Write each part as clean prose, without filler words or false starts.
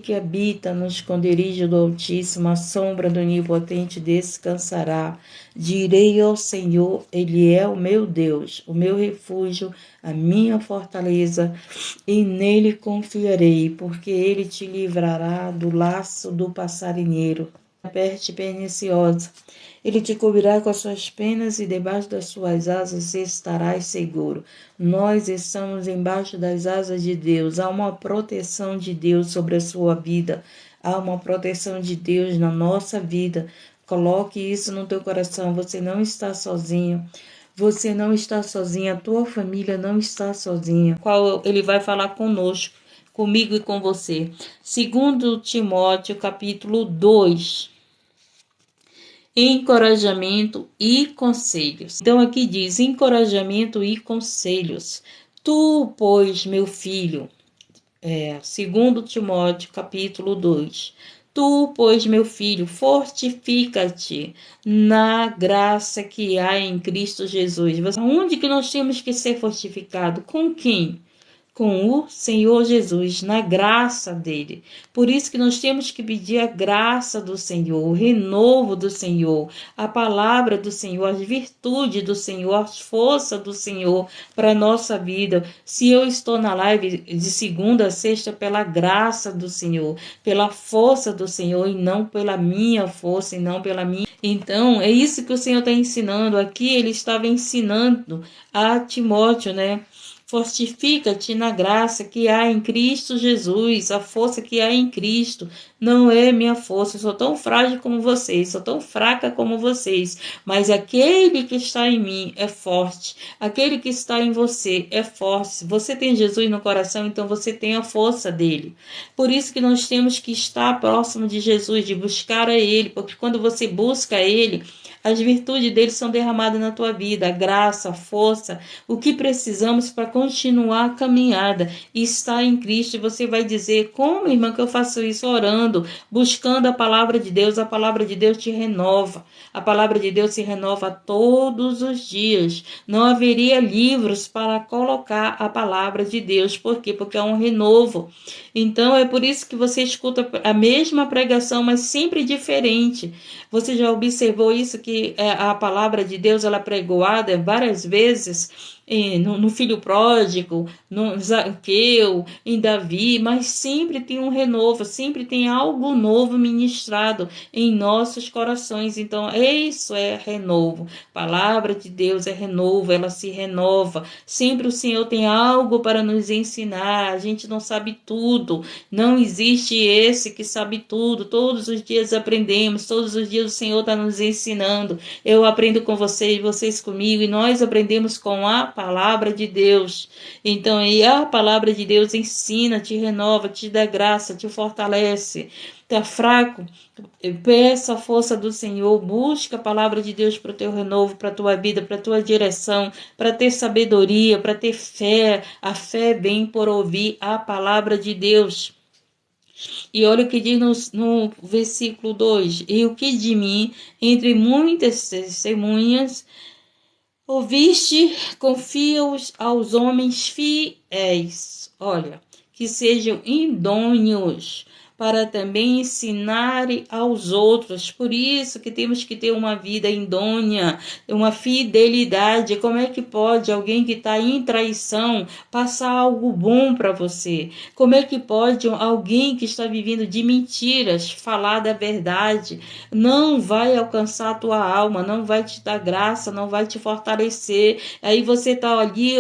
Que habita no esconderijo do Altíssimo, a sombra do Onipotente descansará. Direi ao Senhor, Ele é o meu Deus, o meu refúgio, a minha fortaleza, e nele confiarei, porque Ele te livrará do laço do passarinheiro, da peste perniciosa. Ele te cobrirá com as suas penas e debaixo das suas asas estarás seguro. Nós estamos embaixo das asas de Deus. Há uma proteção de Deus sobre a sua vida. Há uma proteção de Deus na nossa vida. Coloque isso no teu coração. Você não está sozinho. Você não está sozinha. A tua família não está sozinha. Qual ele vai falar conosco, comigo e com você. Segundo Timóteo, capítulo 2. Encorajamento e conselhos. Então aqui diz encorajamento e conselhos. Tu, pois, meu filho, segundo Timóteo, capítulo 2. Tu, pois, meu filho, fortifica-te na graça que há em Cristo Jesus. Onde que nós temos que ser fortificados? Com quem? Com o Senhor Jesus, na graça dele. Por isso que nós temos que pedir a graça do Senhor, o renovo do Senhor, a palavra do Senhor, as virtudes do Senhor, a força do Senhor para a nossa vida. Se eu estou na live de segunda a sexta, pela graça do Senhor, pela força do Senhor e não pela minha força e não pela minha. Então, é isso que o Senhor está ensinando aqui. Ele estava ensinando a Timóteo, né? Fortifica-te na graça que há em Cristo Jesus, a força que há em Cristo. Não é minha força, eu sou tão frágil como vocês, sou tão fraca como vocês, mas aquele que está em mim é forte, aquele que está em você é forte. Se você tem Jesus no coração, então você tem a força dele. Por isso que nós temos que estar próximo de Jesus, de buscar a ele, porque quando você busca ele, as virtudes dele são derramadas na tua vida, a graça, a força, o que precisamos para continuar a caminhada e estar em Cristo. E você vai dizer, como, irmã, que eu faço isso? Orando, buscando a palavra de Deus te renova. A palavra de Deus se renova todos os dias. Não haveria livros para colocar a palavra de Deus. Por quê? Porque é um renovo. Então, é por isso que você escuta a mesma pregação, mas sempre diferente. Você já observou isso, que a palavra de Deus ela é pregoada várias vezes no filho pródigo, no Zaqueu, em Davi, mas sempre tem um renovo, sempre tem algo novo ministrado em nossos corações. Então, isso é renovo. A palavra de Deus é renovo, ela se renova. Sempre o Senhor tem algo para nos ensinar. A gente não sabe tudo. Não existe esse que sabe tudo. Todos os dias aprendemos, todos os dias o Senhor está nos ensinando. Eu aprendo com vocês, vocês comigo, e nós aprendemos com a palavra de Deus. Então, e a palavra de Deus ensina, te renova, te dá graça, te fortalece. Está fraco? Peça a força do Senhor, busca a palavra de Deus para o teu renovo, para a tua vida, para a tua direção, para ter sabedoria, para ter fé. A fé vem por ouvir a palavra de Deus. E olha o que diz no versículo 2: e o que de mim, entre muitas testemunhas, ouviste, confia aos homens fiéis, olha, que sejam idôneos para também ensinar aos outros. Por isso que temos que ter uma vida idônea, uma fidelidade. Como é que pode alguém que está em traição passar algo bom para você? Como é que pode alguém que está vivendo de mentiras falar da verdade? Não vai alcançar a tua alma, não vai te dar graça, não vai te fortalecer. Aí você está ali,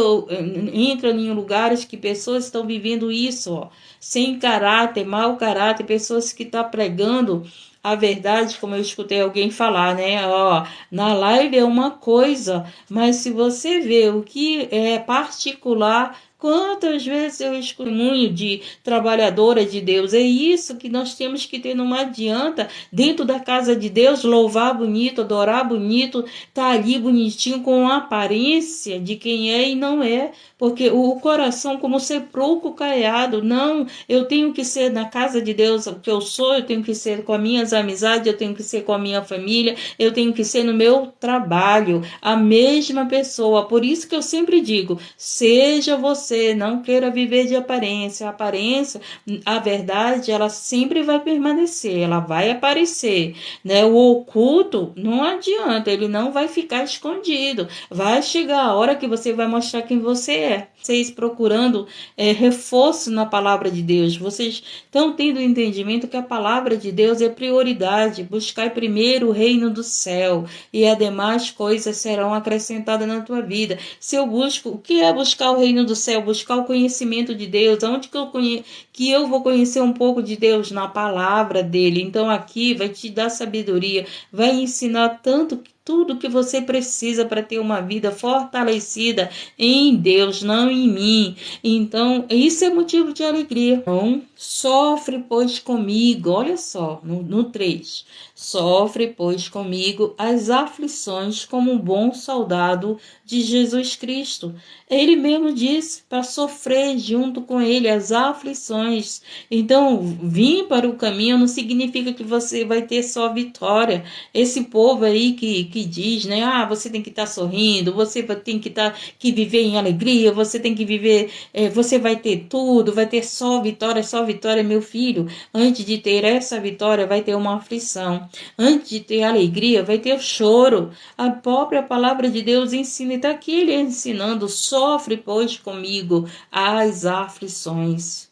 entra em lugares que pessoas estão vivendo isso, ó, sem caráter, mau caráter, pessoas que estão pregando a verdade, como eu escutei alguém falar, né? Ó, na live é uma coisa, mas se você vê o que é particular, quantas vezes eu escuto muito de trabalhadora de Deus? É isso que nós temos que ter. Não adianta dentro da casa de Deus louvar bonito, adorar bonito, tá ali bonitinho com a aparência de quem é e não é, porque o coração como sepulcro caiado. Não, eu tenho que ser na casa de Deus o que eu sou, eu tenho que ser com as minhas amizades, eu tenho que ser com a minha família, eu tenho que ser no meu trabalho, a mesma pessoa. Por isso que eu sempre digo, seja você você não queira viver de aparência. A aparência, a verdade, ela sempre vai permanecer, ela vai aparecer, né? O oculto não adianta, ele não vai ficar escondido. Vai chegar a hora que você vai mostrar quem você é. Vocês procurando reforço na palavra de Deus, vocês estão tendo o entendimento que a palavra de Deus é prioridade. Buscar primeiro o reino do céu e as demais coisas serão acrescentadas na tua vida. Se eu busco, o que é buscar o reino do céu? Buscar o conhecimento de Deus. Onde que eu vou conhecer um pouco de Deus? Na palavra dele. Então aqui vai te dar sabedoria, vai ensinar tudo que você precisa para ter uma vida fortalecida em Deus, não em mim. Então, isso é motivo de alegria. Então, sofre, pois, comigo. Olha só, no 3. Sofre, pois, comigo as aflições como um bom soldado de Jesus Cristo. Ele mesmo disse para sofrer junto com ele as aflições. Então, vir para o caminho não significa que você vai ter só vitória. Esse povo aí que diz, né? Ah, você tem que estar sorrindo, você tem que viver em alegria, você tem que viver, você vai ter tudo, vai ter só vitória, meu filho. Antes de ter essa vitória, vai ter uma aflição. Antes de ter alegria, vai ter choro. A própria palavra de Deus ensina, e está aqui ele ensinando, sofre, pois, comigo as aflições.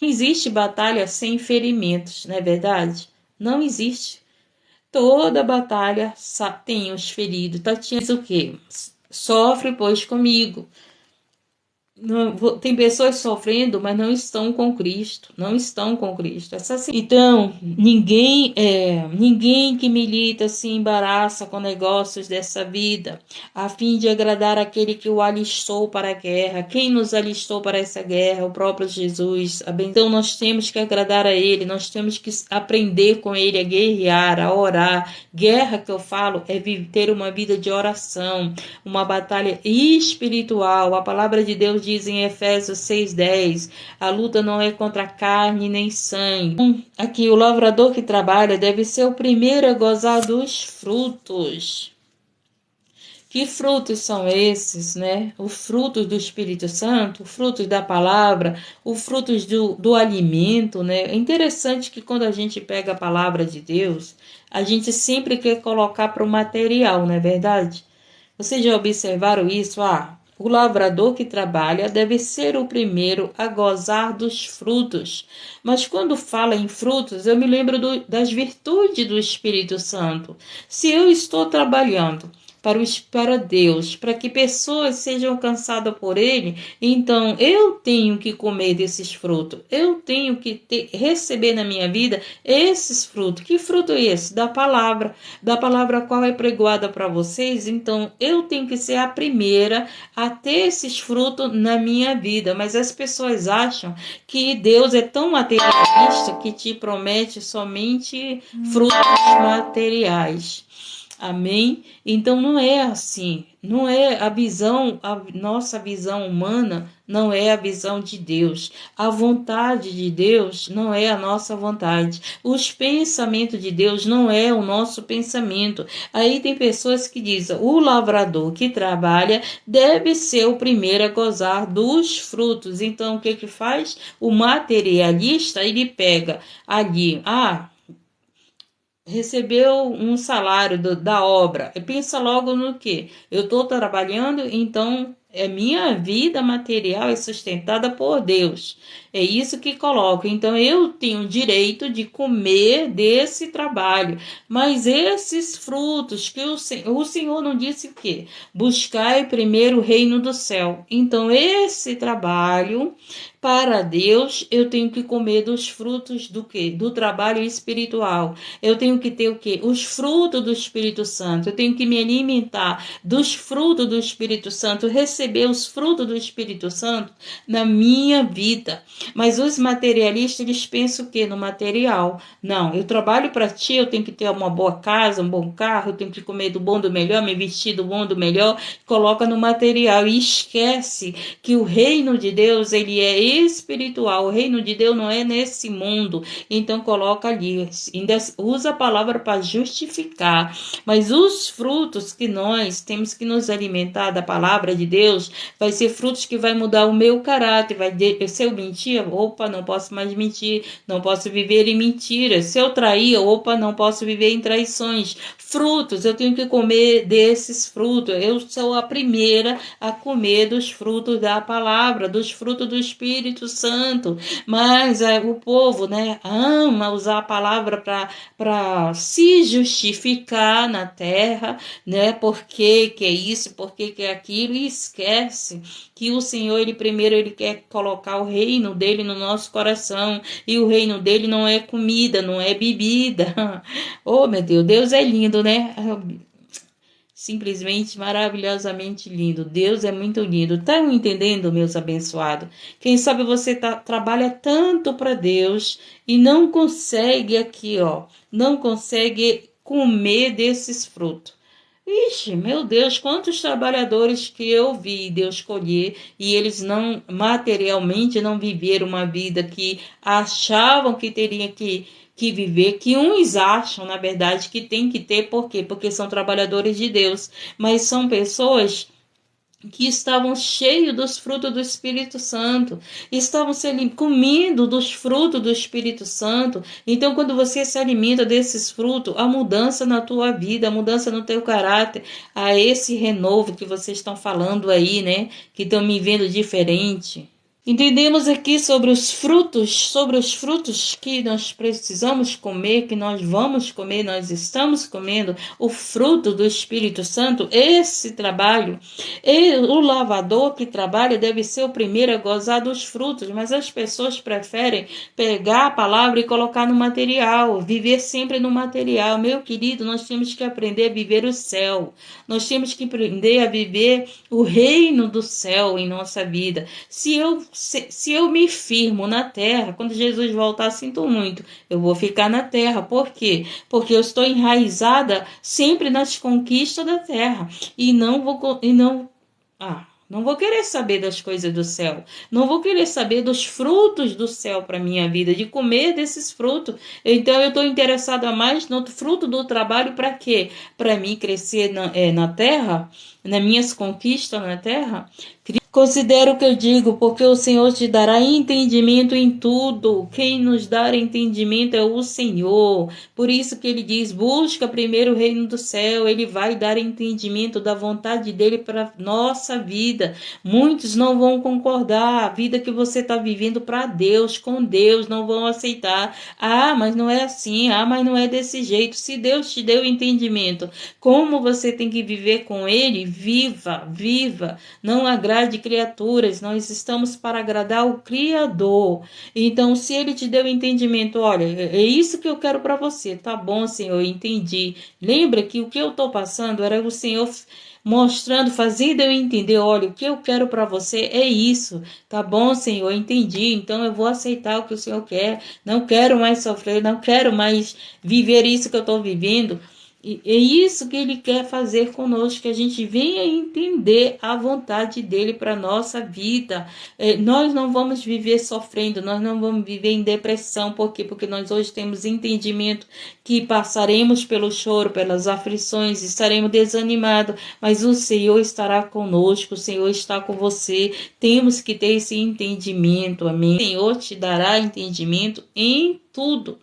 Não existe batalha sem ferimentos, não é verdade? Não existe. Toda batalha tem os feridos. Tatiana diz o quê? Sofre, pois, comigo. Tem pessoas sofrendo, mas não estão com Cristo, não estão com Cristo. Então, ninguém que milita se embaraça com negócios dessa vida, a fim de agradar aquele que o alistou para a guerra. Quem nos alistou para essa guerra? O próprio Jesus. Então, nós temos que agradar a Ele, nós temos que aprender com Ele a guerrear, a orar. Guerra que eu falo é ter uma vida de oração, uma batalha espiritual. A palavra de Deus diz em Efésios 6:10, a luta não é contra carne nem sangue. Aqui o lavrador que trabalha deve ser o primeiro a gozar dos frutos. Que frutos são esses, né? Os frutos do Espírito Santo, os frutos da palavra, os frutos do alimento, né? É interessante que quando a gente pega a palavra de Deus, a gente sempre quer colocar para o material, não é verdade? Vocês já observaram isso? O lavrador que trabalha deve ser o primeiro a gozar dos frutos. Mas quando fala em frutos, eu me lembro das virtudes do Espírito Santo. Se eu estou trabalhando para Deus, para que pessoas sejam alcançadas por Ele, então eu tenho que comer desses frutos, eu tenho que receber na minha vida esses frutos. Que fruto é esse? Da palavra qual é pregoada para vocês. Então eu tenho que ser a primeira a ter esses frutos na minha vida. Mas as pessoas acham que Deus é tão materialista que te promete somente frutos materiais. Amém? Então não é assim, não é a nossa visão humana não é a visão de Deus. A vontade de Deus não é a nossa vontade. Os pensamentos de Deus não é o nosso pensamento. Aí tem pessoas que dizem, o lavrador que trabalha deve ser o primeiro a gozar dos frutos. Então o que faz? O materialista, ele pega ali, recebeu um salário da obra, e pensa logo no quê? Eu estou trabalhando, então minha vida material é sustentada por Deus. É isso que coloco. Então eu tenho direito de comer desse trabalho. Mas esses frutos que o Senhor não disse o quê? Buscai primeiro o reino do céu. Então esse trabalho para Deus, eu tenho que comer dos frutos do quê? Do trabalho espiritual. Eu tenho que ter o quê? Os frutos do Espírito Santo. Eu tenho que me alimentar dos frutos do Espírito Santo, receber os frutos do Espírito Santo na minha vida. Mas os materialistas, eles pensam o quê? No material. Não, eu trabalho para ti, eu tenho que ter uma boa casa, um bom carro, eu tenho que comer do bom do melhor, me vestir do bom do melhor, coloca no material e esquece que o reino de Deus, ele é espiritual, o reino de Deus não é nesse mundo, então coloca ali, ainda usa a palavra para justificar, mas os frutos que nós temos que nos alimentar da palavra de Deus, vai ser frutos que vai mudar o meu caráter, se eu mentir, opa, não posso mais mentir, não posso viver em mentiras, se eu trair, opa, não posso viver em traições, frutos, eu tenho que comer desses frutos, eu sou a primeira a comer dos frutos da palavra, dos frutos do Espírito Santo, mas o povo, né, ama usar a palavra para se justificar na terra, né, por que é isso, por que é aquilo, e esquece que o Senhor, ele quer colocar o reino dele no nosso coração, e o reino dele não é comida, não é bebida. Oh, meu Deus, Deus é lindo, né? Simplesmente maravilhosamente lindo. Deus é muito lindo. Estão entendendo, meus abençoados? Quem sabe você trabalha tanto para Deus e não consegue aqui, ó, não consegue comer desses frutos. Ixi, meu Deus, quantos trabalhadores que eu vi Deus colher e eles não, materialmente, não viveram uma vida que achavam que teriam que viver, que uns acham, na verdade, que tem que ter, por quê? Porque são trabalhadores de Deus, mas são pessoas que estavam cheios dos frutos do Espírito Santo, estavam comendo dos frutos do Espírito Santo. Então, quando você se alimenta desses frutos, a mudança na tua vida, a mudança no teu caráter, a esse renovo que vocês estão falando aí, né? Que estão me vendo diferente. Entendemos aqui sobre os frutos que nós precisamos comer, que nós vamos comer, nós estamos comendo o fruto do Espírito Santo. Esse trabalho, o lavador que trabalha deve ser o primeiro a gozar dos frutos, mas as pessoas preferem pegar a palavra e colocar no material, viver sempre no material. Meu querido, nós temos que aprender a viver o céu, nós temos que aprender a viver o reino do céu em nossa vida. Se eu me firmo na terra, quando Jesus voltar, sinto muito, eu vou ficar na terra. Por quê? Porque eu estou enraizada sempre nas conquistas da terra e não vou querer saber das coisas do céu. Não vou querer saber dos frutos do céu para minha vida, de comer desses frutos. Então eu estou interessada mais no fruto do trabalho para quê? Para mim crescer na terra, nas minhas conquistas na terra. Considero o que eu digo, porque o Senhor te dará entendimento em tudo. Quem nos dá entendimento é o Senhor. Por isso que ele diz, busca primeiro o reino do céu. Ele vai dar entendimento da vontade dele para nossa vida. Muitos não vão concordar. A vida que você está vivendo para Deus, com Deus, não vão aceitar. Ah, mas não é assim. Ah, mas não é desse jeito. Se Deus te deu entendimento, como você tem que viver com ele, viva, viva. Não agrade criaturas, nós estamos para agradar o Criador. Então, se ele te deu entendimento, olha, é isso que eu quero para você, tá bom, Senhor, eu entendi. Lembra que o que eu estou passando era o Senhor mostrando, fazendo eu entender, olha, o que eu quero para você é isso, tá bom, Senhor, eu entendi, então eu vou aceitar o que o Senhor quer, não quero mais sofrer, não quero mais viver isso que eu estou vivendo. E é isso que ele quer fazer conosco, que a gente venha entender a vontade dele para a nossa vida. Nós não vamos viver sofrendo, nós não vamos viver em depressão. Por quê? Porque nós hoje temos entendimento que passaremos pelo choro, pelas aflições, estaremos desanimados, mas o Senhor estará conosco, o Senhor está com você. Temos que ter esse entendimento, amém? O Senhor te dará entendimento em tudo.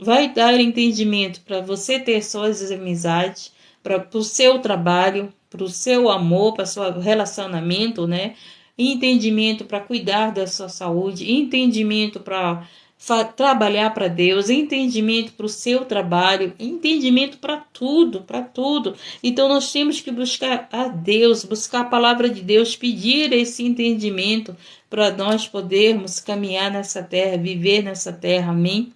Vai dar entendimento para você ter suas amizades, para o seu trabalho, para o seu amor, para o seu relacionamento, né? Entendimento para cuidar da sua saúde, entendimento para trabalhar para Deus, entendimento para o seu trabalho, entendimento para tudo, para tudo. Então nós temos que buscar a Deus, buscar a palavra de Deus, pedir esse entendimento para nós podermos caminhar nessa terra, viver nessa terra, amém?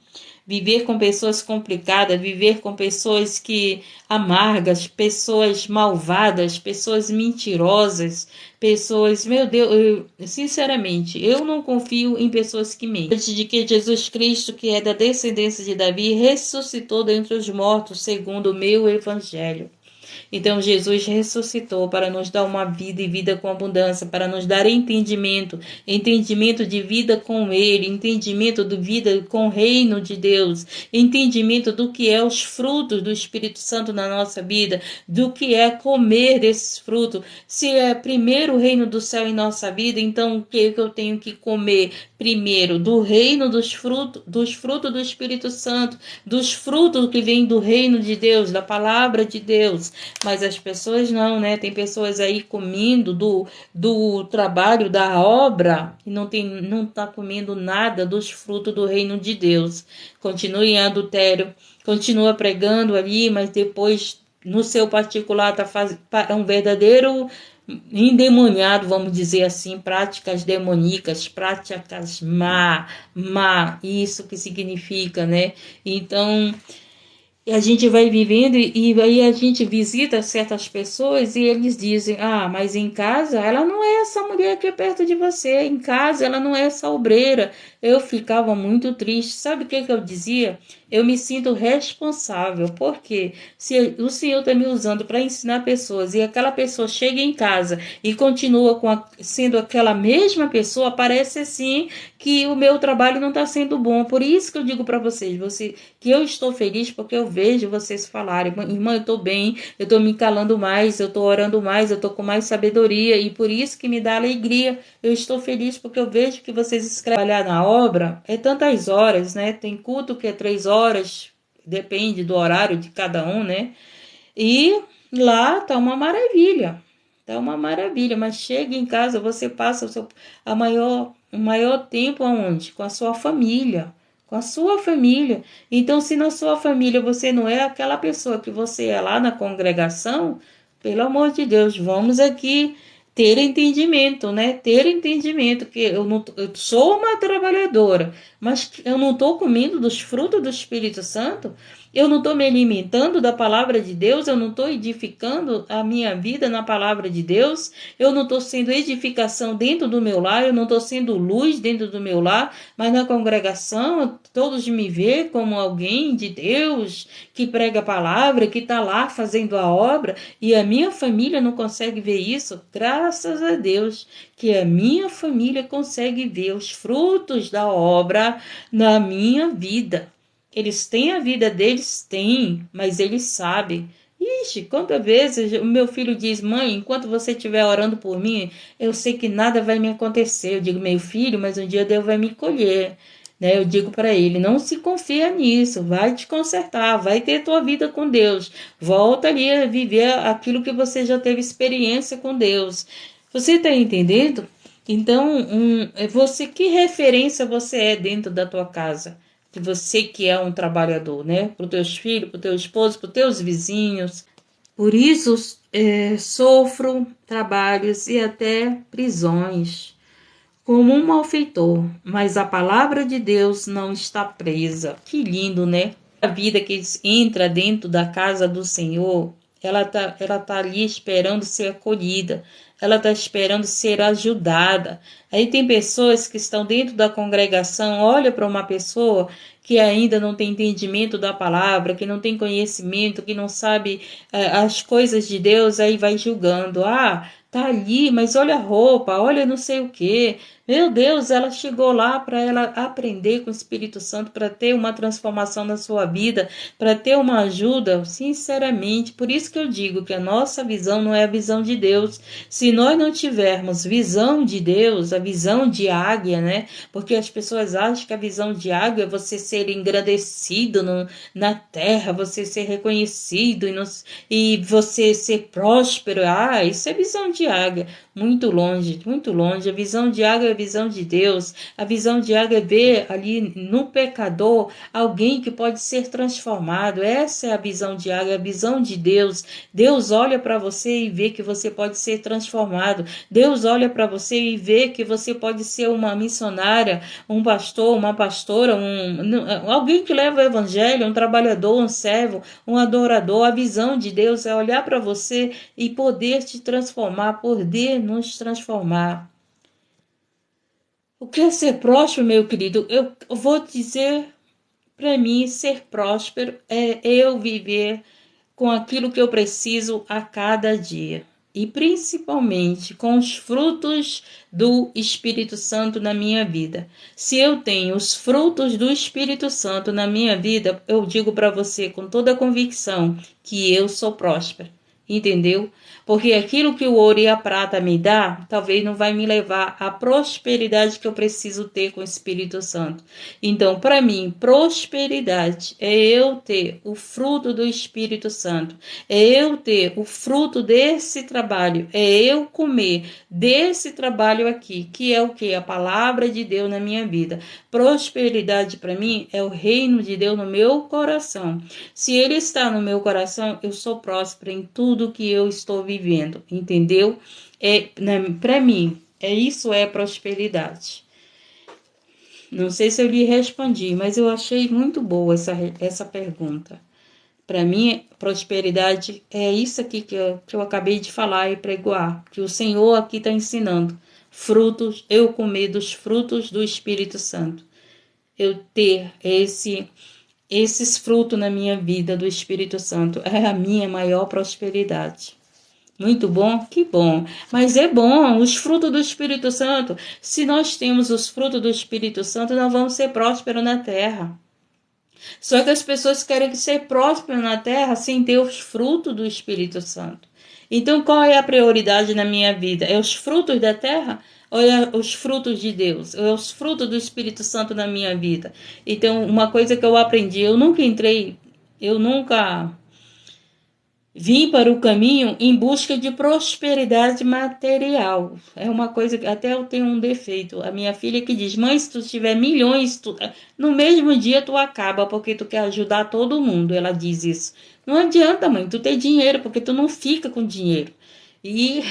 viver com pessoas complicadas, viver com pessoas que amargas, pessoas malvadas, pessoas mentirosas, pessoas, meu Deus, sinceramente, eu não confio em pessoas que mentem. Antes de que Jesus Cristo, que é da descendência de Davi, ressuscitou dentre os mortos, segundo o meu evangelho. Então Jesus ressuscitou para nos dar uma vida e vida com abundância, para nos dar entendimento, entendimento de vida com Ele, entendimento de vida com o reino de Deus, entendimento do que é os frutos do Espírito Santo na nossa vida, do que é comer desses frutos. Se é primeiro o reino do céu em nossa vida, então o que eu tenho que comer? Primeiro, do reino dos frutos do Espírito Santo, dos frutos que vêm do reino de Deus, da palavra de Deus. Mas as pessoas não, né? Tem pessoas aí comendo do trabalho, da obra, e não tá comendo nada dos frutos do reino de Deus. Continua em adultério, continua pregando ali, mas depois no seu particular tá um verdadeiro endemoniado, vamos dizer assim, práticas demoníacas, práticas isso que significa, né? Então, e a gente vai vivendo e aí a gente visita certas pessoas e eles dizem, mas em casa ela não é essa mulher aqui perto de você, em casa ela não é essa obreira. Eu ficava muito triste. Sabe o que eu dizia? Eu me sinto responsável, porque se o Senhor está me usando para ensinar pessoas e aquela pessoa chega em casa e continua sendo aquela mesma pessoa, parece assim que o meu trabalho não está sendo bom. Por isso que eu digo para vocês, que eu estou feliz porque eu vejo vocês falarem, irmã, eu estou bem, eu estou me calando mais, eu estou orando mais, eu estou com mais sabedoria e por isso que me dá alegria. Eu estou feliz porque eu vejo que vocês escrevem na obra, é tantas horas, né? Tem culto que é 3 horas, depende do horário de cada um, né? E lá tá uma maravilha. Tá uma maravilha, mas chega em casa, você passa o maior tempo aonde? Com a sua família. Com a sua família. Então, se na sua família você não é aquela pessoa que você é lá na congregação, pelo amor de Deus, vamos aqui ter entendimento, né? Ter entendimento que eu sou uma trabalhadora, mas eu não estou comendo dos frutos do Espírito Santo, eu não estou me alimentando da palavra de Deus, eu não estou edificando a minha vida na palavra de Deus, eu não estou sendo edificação dentro do meu lar, eu não estou sendo luz dentro do meu lar, mas na congregação todos me veem como alguém de Deus que prega a palavra, que está lá fazendo a obra, e a minha família não consegue ver isso. Graças a Deus que a minha família consegue ver os frutos da obra na minha vida. Eles têm a vida deles? Têm, mas eles sabem. Ixi, quantas vezes o meu filho diz, mãe, enquanto você estiver orando por mim, eu sei que nada vai me acontecer. Eu digo, meu filho, mas um dia Deus vai me colher. Né? Eu digo para ele, não se confia nisso, vai te consertar, vai ter tua vida com Deus. Volta ali a viver aquilo que você já teve experiência com Deus. Você está entendendo? Então, que referência você é dentro da tua casa? Que você que é um trabalhador, né? Para os teus filhos, para o teu esposo, para os teus vizinhos. Por isso, sofro trabalhos e até prisões, como um malfeitor, mas a palavra de Deus não está presa. Que lindo, né? A vida que entra dentro da casa do Senhor, ela tá ali esperando ser acolhida, ela está esperando ser ajudada. Aí tem pessoas que estão dentro da congregação, olha para uma pessoa que ainda não tem entendimento da palavra, que não tem conhecimento, que não sabe as coisas de Deus, aí vai julgando. Tá ali, mas olha a roupa, olha não sei o quê. Meu Deus, ela chegou lá para ela aprender com o Espírito Santo, para ter uma transformação na sua vida, para ter uma ajuda, sinceramente. Por isso que eu digo que a nossa visão não é a visão de Deus. Se nós não tivermos visão de Deus, a visão de águia, né? Porque as pessoas acham que a visão de águia é você ser engrandecido na terra, você ser reconhecido e você ser próspero. Isso é visão de águia. Muito longe, muito longe. A visão de águia a visão de Deus. A visão de águia é ver ali no pecador alguém que pode ser transformado. Essa é a visão de águia, a visão de Deus. Deus olha para você e vê que você pode ser transformado. Deus olha para você e vê que você pode ser uma missionária, um pastor, uma pastora, alguém que leva o evangelho, um trabalhador, um servo, um adorador. A visão de Deus é olhar para você e poder te transformar, poder nos transformar. O que é ser próspero, meu querido? Eu vou dizer, para mim, ser próspero é eu viver com aquilo que eu preciso a cada dia. E principalmente com os frutos do Espírito Santo na minha vida. Se eu tenho os frutos do Espírito Santo na minha vida, eu digo para você com toda a convicção que eu sou próspero. Entendeu? Porque aquilo que o ouro e a prata me dá, talvez não vai me levar à prosperidade que eu preciso ter com o Espírito Santo. Então, para mim, prosperidade é eu ter o fruto do Espírito Santo, é eu ter o fruto desse trabalho, é eu comer desse trabalho aqui, que é o que? A palavra de Deus na minha vida. Prosperidade para mim é o reino de Deus no meu coração. Se ele está no meu coração, eu sou próspero em tudo que eu estou vivendo, entendeu? Para mim, isso é prosperidade. Não sei se eu lhe respondi, mas eu achei muito boa essa pergunta. Para mim, prosperidade é isso aqui que eu acabei de falar e pregoar, que o Senhor aqui está ensinando. Frutos, eu comer dos frutos do Espírito Santo. Eu ter esses frutos na minha vida do Espírito Santo é a minha maior prosperidade. Muito bom? Que bom. Mas é bom, os frutos do Espírito Santo. Se nós temos os frutos do Espírito Santo, nós vamos ser prósperos na terra. Só que as pessoas querem ser prósperas na terra sem ter os frutos do Espírito Santo. Então, qual é a prioridade na minha vida? É os frutos da terra ou é os frutos de Deus? Ou é os frutos do Espírito Santo na minha vida? Então, uma coisa que eu aprendi, eu nunca vim para o caminho em busca de prosperidade material. É uma coisa que até eu tenho um defeito. A minha filha que diz, mãe, se tu tiver milhões, no mesmo dia tu acaba, porque tu quer ajudar todo mundo. Ela diz isso. Não adianta, mãe, tu ter dinheiro, porque tu não fica com dinheiro. E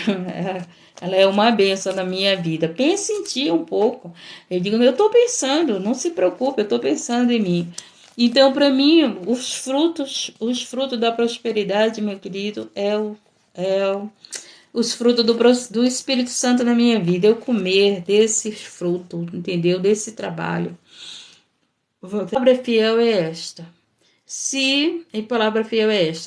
ela é uma benção na minha vida. Pense em ti um pouco. Eu digo, eu estou pensando, não se preocupe, eu estou pensando em mim. Então, para mim, os frutos da prosperidade, meu querido, os frutos do Espírito Santo na minha vida. Eu comer desses frutos, entendeu? Desse trabalho. A palavra fiel é esta.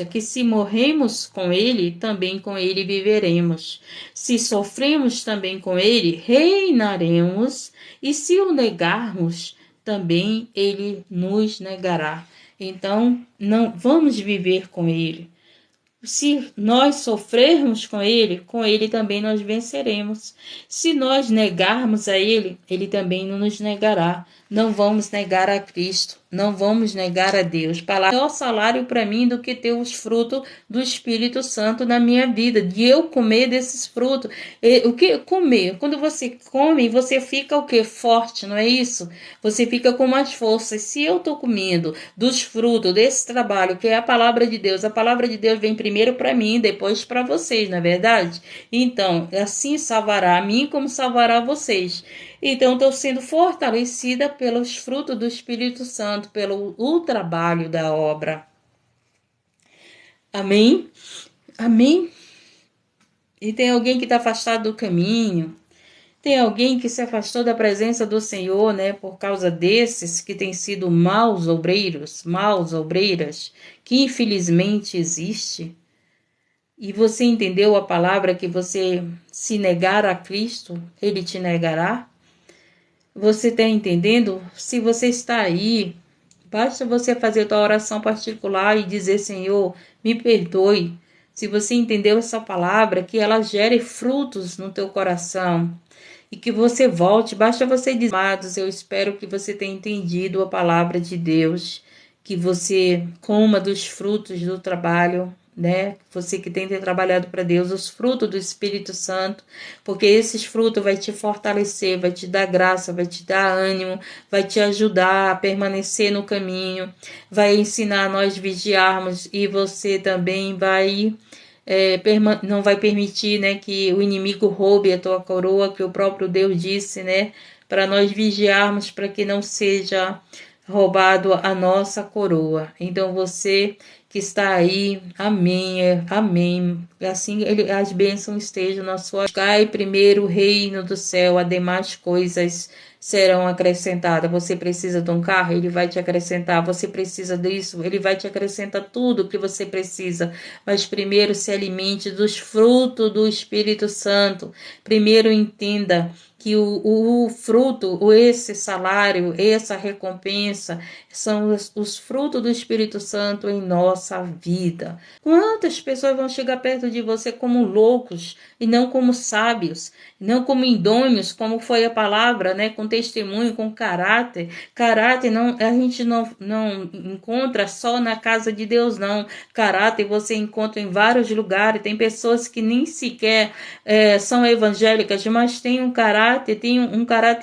Que se morremos com ele, também com ele viveremos. Se sofremos também com ele, reinaremos. E se o negarmos, também ele nos negará. Então, não vamos viver com ele. Se nós sofrermos com ele também nós venceremos. Se nós negarmos a ele, ele também não nos negará. Não vamos negar a Cristo, não vamos negar a Deus. Maior salário para mim do que ter os frutos do Espírito Santo na minha vida, de eu comer desses frutos. O que comer? Quando você come, você fica o quê? Forte, não é isso? Você fica com mais força. Se eu estou comendo dos frutos desse trabalho, que é a palavra de Deus vem primeiro para mim, depois para vocês, não é verdade? Então, assim salvará a mim como salvará vocês. Então, estou sendo fortalecida pelos frutos do Espírito Santo, pelo o trabalho da obra. Amém? Amém? E tem alguém que está afastado do caminho, tem alguém que se afastou da presença do Senhor, né, por causa desses que têm sido maus obreiras, que infelizmente existe. E você entendeu a palavra que você se negar a Cristo, ele te negará? Você está entendendo? Se você está aí, basta você fazer a tua oração particular e dizer, Senhor, me perdoe. Se você entendeu essa palavra, que ela gere frutos no teu coração e que você volte, basta você dizer, amados, eu espero que você tenha entendido a palavra de Deus, que você coma dos frutos do trabalho né? Você que tem trabalhado para Deus, os frutos do Espírito Santo, porque esses frutos vai te fortalecer, vai te dar graça, vai te dar ânimo, vai te ajudar a permanecer no caminho, vai ensinar a nós vigiarmos e você também vai não vai permitir, né, que o inimigo roube a tua coroa, que o próprio Deus disse, né, para nós vigiarmos para que não seja roubado a nossa coroa. Então você que está aí, amém, amém. Assim as bênçãos estejam na sua. Buscai primeiro o reino do céu, as demais coisas serão acrescentadas. Você precisa de um carro, ele vai te acrescentar. Você precisa disso, ele vai te acrescentar tudo que você precisa. Mas primeiro se alimente dos frutos do Espírito Santo. Primeiro entenda que o fruto, esse salário, essa recompensa, são os frutos do Espírito Santo em nossa vida. Quantas pessoas vão chegar perto de você como loucos e não como sábios, não como idôneos, como foi a palavra, né? Com testemunho, com caráter. Caráter não, a gente não encontra só na casa de Deus, não. Caráter você encontra em vários lugares. Tem pessoas que nem sequer são evangélicas, mas têm um caráter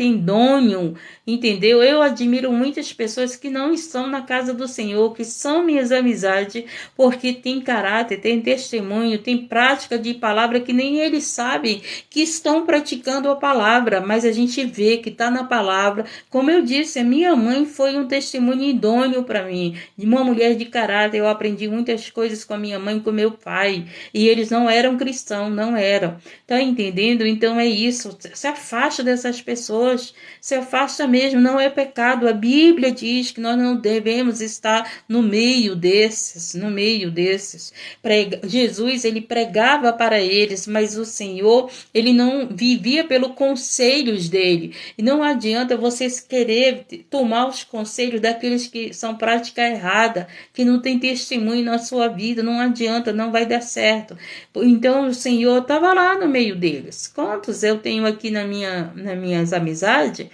idôneo, entendeu? Eu admiro muitas pessoas que não estão na casa do Senhor, que são minhas amizades, porque tem caráter, tem testemunho, tem prática de palavra que nem eles sabem que estão praticando a palavra, mas a gente vê que está na palavra. Como eu disse, a minha mãe foi um testemunho idôneo para mim, de uma mulher de caráter. Eu aprendi muitas coisas com a minha mãe e com meu pai, e eles não eram cristãos, não eram. Tá entendendo? Então é isso. Se afasta dessas pessoas. Se afasta mesmo. Não é pecado. A Bíblia diz que nós não devemos estar no meio desses. No meio desses. Jesus, ele pregava para eles, mas o Senhor, ele não vivia pelos conselhos dele. E não adianta vocês querer tomar os conselhos daqueles que são prática errada, que não tem testemunho na sua vida. Não adianta, não vai dar certo. Então o Senhor estava lá no meio deles. Quantos eu tenho aqui nas minhas amizades,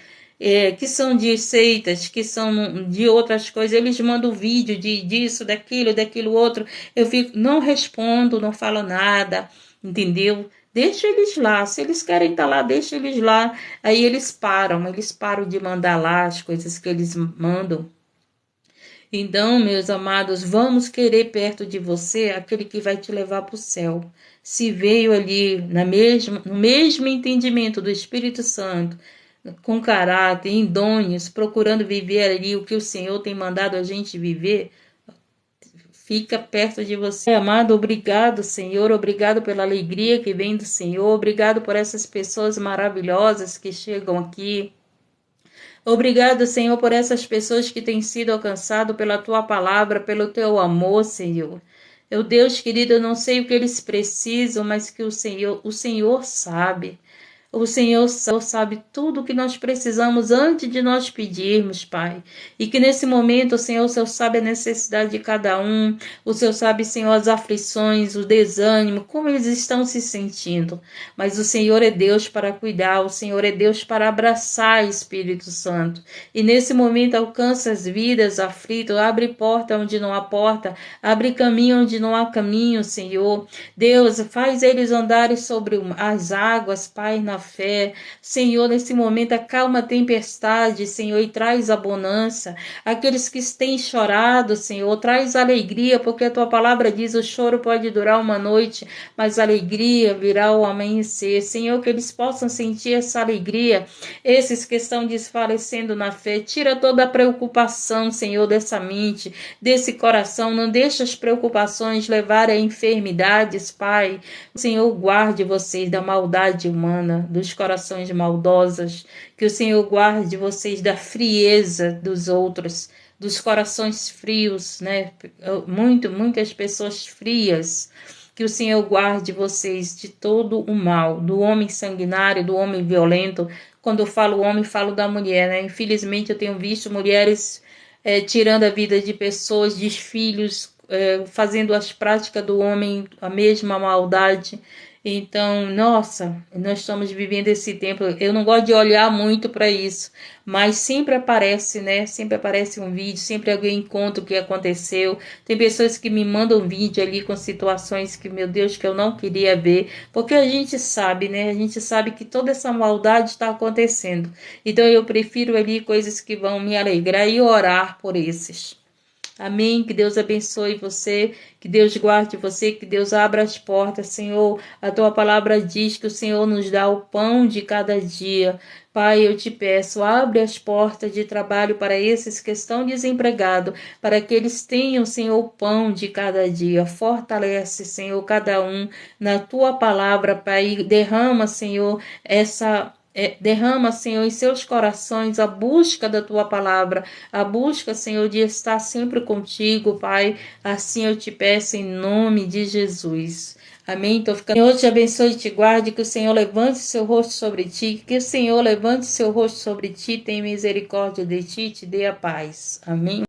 que são de seitas, que são de outras coisas, eles mandam vídeo disso, daquilo outro. Eu fico, não respondo, não falo nada, entendeu? Deixa eles lá, se eles querem estar lá, deixa eles lá. Aí eles param de mandar lá as coisas que eles mandam. Então, meus amados, vamos querer perto de você aquele que vai te levar para o céu. Se veio ali no mesmo entendimento do Espírito Santo, com caráter, idôneos, procurando viver ali o que o Senhor tem mandado a gente viver, fica perto de você. Amado, obrigado, Senhor, obrigado pela alegria que vem do Senhor, obrigado por essas pessoas maravilhosas que chegam aqui. Obrigado, Senhor, por essas pessoas que têm sido alcançadas pela Tua palavra, pelo Teu amor, Senhor. Meu Deus querido, eu não sei o que eles precisam, mas que o Senhor sabe. O Senhor sabe tudo o que nós precisamos antes de nós pedirmos, Pai. E que nesse momento, Senhor, o Senhor sabe a necessidade de cada um. O Senhor sabe, Senhor, as aflições, o desânimo, como eles estão se sentindo. Mas o Senhor é Deus para cuidar, o Senhor é Deus para abraçar, Espírito Santo. E nesse momento alcança as vidas aflitas, abre porta onde não há porta, abre caminho onde não há caminho, Senhor. Deus, faz eles andarem sobre as águas, Pai, na fé. Senhor, nesse momento acalma a tempestade, Senhor, e traz a bonança. Aqueles que têm chorado, Senhor, traz alegria, porque a tua palavra diz: o choro pode durar uma noite, mas a alegria virá ao amanhecer. Senhor, que eles possam sentir essa alegria, esses que estão desfalecendo na fé. Tira toda a preocupação, Senhor, dessa mente, desse coração. Não deixa as preocupações levarem a enfermidades, Pai. O Senhor guarde vocês da maldade humana, dos corações maldosos, que o Senhor guarde vocês da frieza dos outros, dos corações frios, né? Muitas pessoas frias. Que o Senhor guarde vocês de todo o mal, do homem sanguinário, do homem violento. Quando eu falo homem, falo da mulher, né? Infelizmente eu tenho visto mulheres tirando a vida de pessoas, de filhos, fazendo as práticas do homem, a mesma maldade. Então, nossa, nós estamos vivendo esse tempo. Eu não gosto de olhar muito para isso, mas sempre aparece, né? Sempre aparece um vídeo, sempre alguém conta o que aconteceu. Tem pessoas que me mandam vídeo ali com situações que, meu Deus, que eu não queria ver, porque a gente sabe, né? A gente sabe que toda essa maldade está acontecendo. Então, eu prefiro ali coisas que vão me alegrar e orar por esses. Amém. Que Deus abençoe você, que Deus guarde você, que Deus abra as portas, Senhor. A tua palavra diz que o Senhor nos dá o pão de cada dia. Pai, eu te peço, abre as portas de trabalho para esses que estão desempregados, para que eles tenham, Senhor, o pão de cada dia. Fortalece, Senhor, cada um na tua palavra, Pai. Derrama, Senhor, derrama, Senhor, em seus corações a busca da tua palavra, a busca, Senhor, de estar sempre contigo, Pai. Assim eu te peço em nome de Jesus. Amém. Tô ficando. Senhor te abençoe e te guarde, que o Senhor levante seu rosto sobre ti, que o Senhor levante seu rosto sobre ti, tenha misericórdia de ti e te dê a paz. Amém.